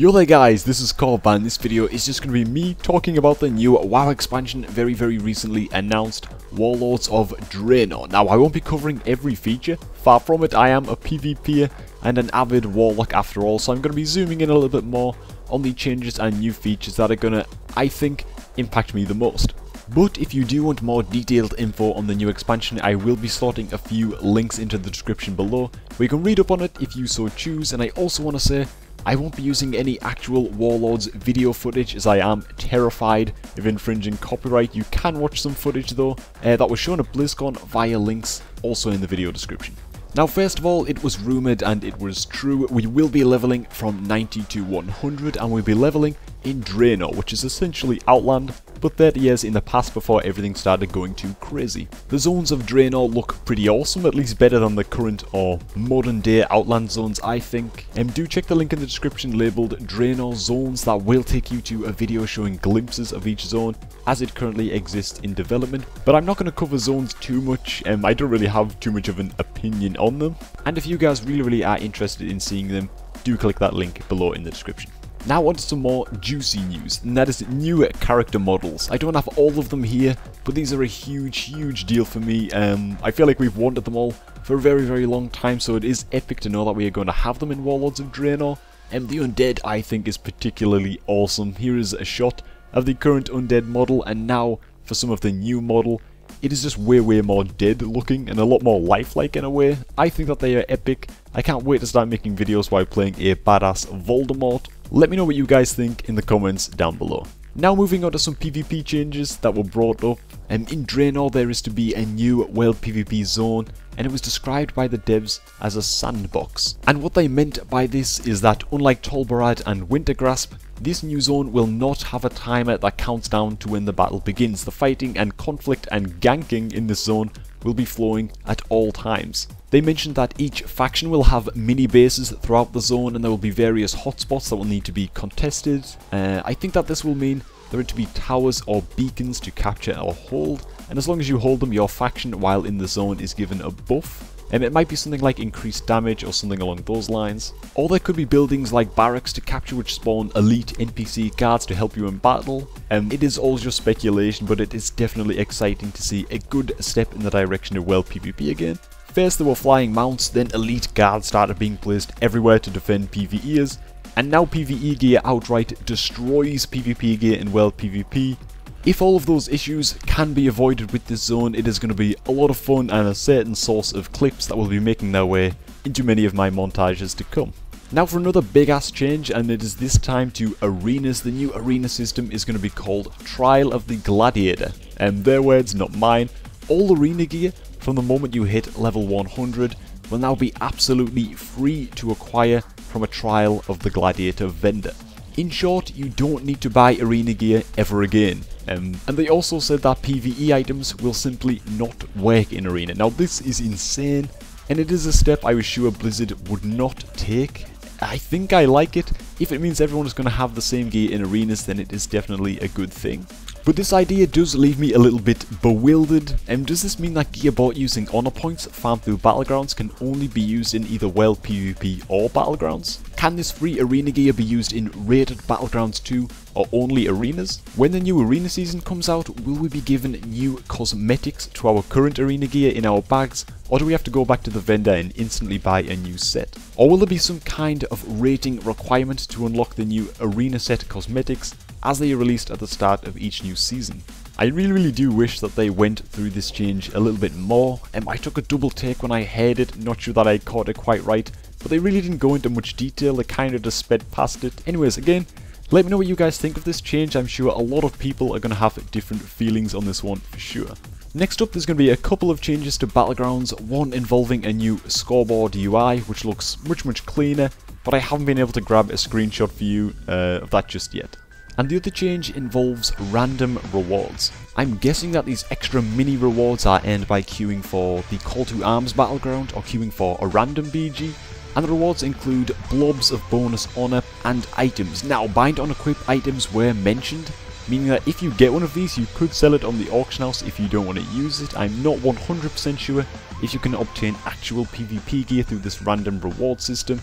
Yo there guys, this is Corb and this video is just going to be me talking about the new WoW expansion very recently announced, Warlords of Draenor. Now I won't be covering every feature, far from it. I am a PvPer and an avid Warlock after all, so I'm going to be zooming in a little bit more on the changes and new features that are going to, I think, impact me the most. But if you do want more detailed info on the new expansion, I will be slotting a few links into the description below where you can read up on it if you so choose. And I also want to say, I won't be using any actual Warlords video footage as I am terrified of infringing copyright. You can watch some footage though that was shown at Blizzcon via links also in the video description. Now first of all, it was rumoured and it was true, we will be levelling from 90 to 100 and we'll be levelling in Draenor, which is essentially Outland, but 30 years in the past before everything started going too crazy. The zones of Draenor look pretty awesome, at least better than the current or modern day Outland zones I think. Do check the link in the description labelled Draenor Zones, that will take you to a video showing glimpses of each zone as it currently exists in development. But I'm not going to cover zones too much, I don't really have too much of an opinion on them. And if you guys really are interested in seeing them, do click that link below in the description. Now on to some more juicy news, and that is new character models. I don't have all of them here, but these are a huge deal for me. I feel like we've wanted them all for a very long time, so it is epic to know that we are going to have them in Warlords of Draenor. The Undead I think is particularly awesome. Here is a shot of the current Undead model, and now for some of the new model. It is just way more dead looking and a lot more lifelike in a way. I think that they are epic. I can't wait to start making videos while playing a badass Voldemort. Let me know what you guys think in the comments down below. Now moving on to some PvP changes that were brought up. In Draenor there is to be a new world PvP zone, and it was described by the devs as a sandbox. And what they meant by this is that unlike Tolbarad and Wintergrasp, this new zone will not have a timer that counts down to when the battle begins. The fighting and conflict and ganking in this zone will be flowing at all times. They mentioned that each faction will have mini bases throughout the zone, and there will be various hotspots that will need to be contested. I think that this will mean there are to be towers or beacons to capture or hold, and as long as you hold them, your faction while in the zone is given a buff. It might be something like increased damage or something along those lines. Or there could be buildings like barracks to capture which spawn elite NPC guards to help you in battle. It is all just speculation, but it is definitely exciting to see a good step in the direction of world PvP again. First there were flying mounts, then elite guards started being placed everywhere to defend PvEers, and now PvE gear outright destroys PvP gear in world PvP. If all of those issues can be avoided with this zone, it is going to be a lot of fun and a certain source of clips that will be making their way into many of my montages to come. Now for another big ass change, and it is this time to arenas. The new arena system is going to be called Trial of the Gladiator. Their words, not mine. All arena gear from the moment you hit level 100 will now be absolutely free to acquire from a Trial of the Gladiator vendor. In short, you don't need to buy arena gear ever again. And they also said that PvE items will simply not work in arena. Now this is insane, and it is a step I was sure Blizzard would not take. I think I like it. If it means everyone is going to have the same gear in arenas, then it is definitely a good thing. But this idea does leave me a little bit bewildered. Does this mean that gear bought using honor points farmed through Battlegrounds can only be used in either world PvP or Battlegrounds? Can this free arena gear be used in rated Battlegrounds 2 or only arenas? When the new arena season comes out, will we be given new cosmetics to our current arena gear in our bags, or do we have to go back to the vendor and instantly buy a new set? Or will there be some kind of rating requirement to unlock the new arena set cosmetics as they are released at the start of each new season? I really do wish that they went through this change a little bit more. I took a double take when I heard it, not sure that I caught it quite right, but they really didn't go into much detail, they kind of just sped past it. Anyways, again, let me know what you guys think of this change. I'm sure a lot of people are going to have different feelings on this one for sure. Next up, there's going to be a couple of changes to Battlegrounds, one involving a new scoreboard UI, which looks much cleaner, but I haven't been able to grab a screenshot for you of that just yet. And the other change involves random rewards. I'm guessing that these extra mini rewards are earned by queuing for the Call to Arms battleground or queuing for a random BG. And the rewards include blobs of bonus honor and items. Now, bind on equip items were mentioned, meaning that if you get one of these, you could sell it on the auction house if you don't want to use it. I'm not 100% sure if you can obtain actual PvP gear through this random reward system,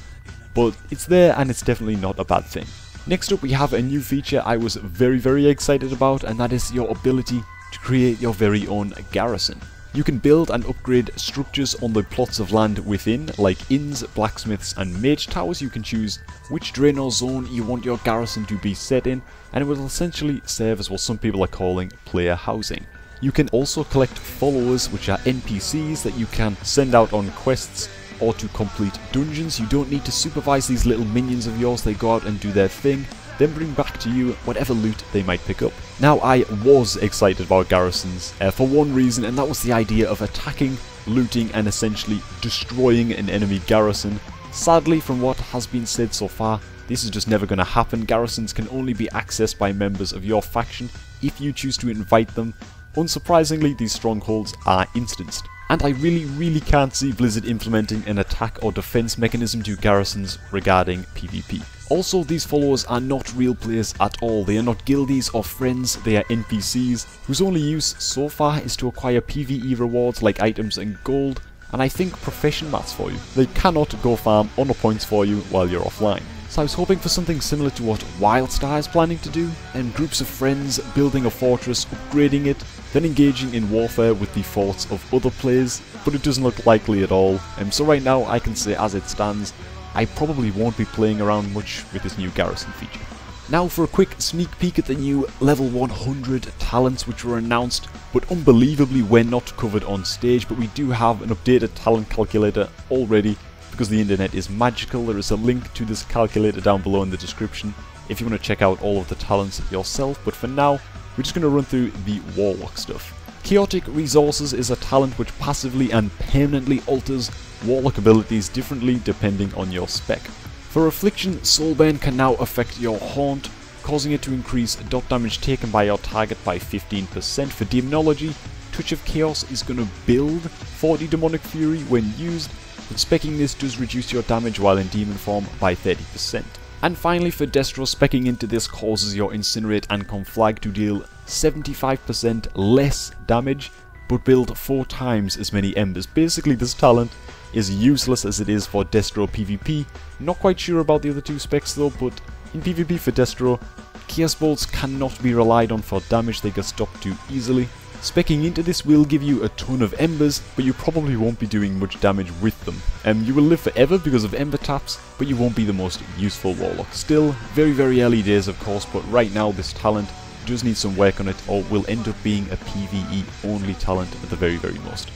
but it's there and it's definitely not a bad thing. Next up we have a new feature I was very excited about, and that is your ability to create your very own garrison. You can build and upgrade structures on the plots of land within, like inns, blacksmiths and mage towers. You can choose which Draenor zone you want your garrison to be set in, and it will essentially serve as what some people are calling player housing. You can also collect followers, which are NPCs that you can send out on quests or to complete dungeons. You don't need to supervise these little minions of yours. They go out and do their thing, then bring back to you whatever loot they might pick up. Now, I was excited about garrisons for one reason, and that was the idea of attacking, looting and essentially destroying an enemy garrison. Sadly, from what has been said so far, this is just never going to happen. Garrisons can only be accessed by members of your faction if you choose to invite them. Unsurprisingly, these strongholds are instanced. And I really can't see Blizzard implementing an attack or defense mechanism to garrisons regarding PvP. Also, these followers are not real players at all. They are not guildies or friends, they are NPCs whose only use so far is to acquire PvE rewards like items and gold, and I think profession mats for you. They cannot go farm honor points for you while you're offline. So I was hoping for something similar to what Wildstar is planning to do, and groups of friends building a fortress, upgrading it, then engaging in warfare with the forts of other players, but it doesn't look likely at all. So right now I can say, as it stands, I probably won't be playing around much with this new garrison feature. Now for a quick sneak peek at the new level 100 talents which were announced, but unbelievably were not covered on stage. But we do have an updated talent calculator already, because the internet is magical. There is a link to this calculator down below in the description if you want to check out all of the talents yourself. But for now, we're just going to run through the Warlock stuff. Chaotic Resources is a talent which passively and permanently alters Warlock abilities differently depending on your spec. For Affliction, Soulburn can now affect your Haunt, causing it to increase dot damage taken by your target by 15%. For Demonology, Touch of Chaos is going to build 40 Demonic Fury when used, but specking this does reduce your damage while in demon form by 30%. And finally for Destro, specking into this causes your Incinerate and Conflag to deal 75% less damage, but build 4 times as many embers. Basically, this talent is useless as it is for Destro PvP. Not quite sure about the other 2 specs though, but in PvP for Destro, Chaos Bolts cannot be relied on for damage. They get stopped too easily. Specking into this will give you a ton of embers, but you probably won't be doing much damage with them. You will live forever because of ember taps, but you won't be the most useful Warlock. Still, very early days of course, but right now this talent does need some work on it, or will end up being a PvE only talent at the very most.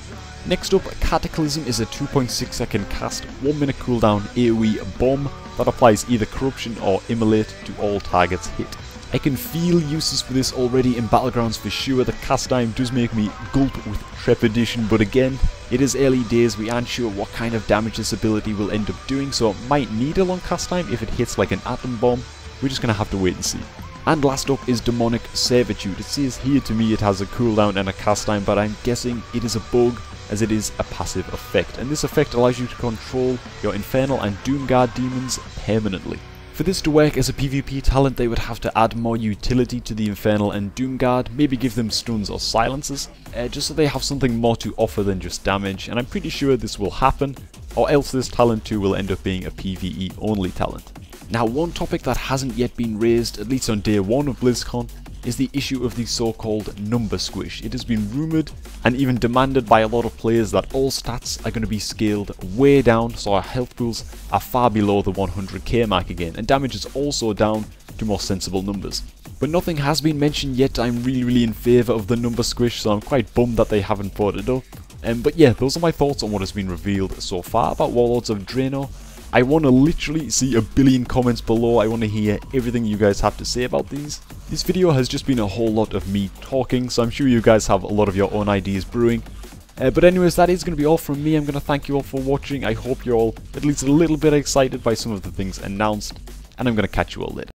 Next up, Cataclysm is a 2.6 second cast, 1 minute cooldown AoE bomb that applies either Corruption or Immolate to all targets hit. I can feel uses for this already in Battlegrounds for sure. The cast time does make me gulp with trepidation, but again, it is early days. We aren't sure what kind of damage this ability will end up doing, so it might need a long cast time if it hits like an atom bomb. We're just going to have to wait and see. And last up is Demonic Servitude. It says here to me it has a cooldown and a cast time, but I'm guessing it is a bug, as it is a passive effect, and this effect allows you to control your Infernal and Doomguard demons permanently. For this to work as a PvP talent, they would have to add more utility to the Infernal and Doomguard, maybe give them stuns or silences, just so they have something more to offer than just damage, and I'm pretty sure this will happen, or else this talent too will end up being a PvE only talent. Now, one topic that hasn't yet been raised, at least on day 1 of BlizzCon, is the issue of the so-called number squish. It has been rumoured and even demanded by a lot of players that all stats are going to be scaled way down, so our health pools are far below the 100k mark again, and damage is also down to more sensible numbers. But nothing has been mentioned yet. I'm really in favour of the number squish, so I'm quite bummed that they haven't brought it up. But yeah, those are my thoughts on what has been revealed so far about Warlords of Draenor. I want to literally see a billion comments below. I want to hear everything you guys have to say about these. This video has just been a whole lot of me talking, so I'm sure you guys have a lot of your own ideas brewing. But anyways, that is going to be all from me. I'm going to thank you all for watching. I hope you're all at least a little bit excited by some of the things announced, and I'm going to catch you all later.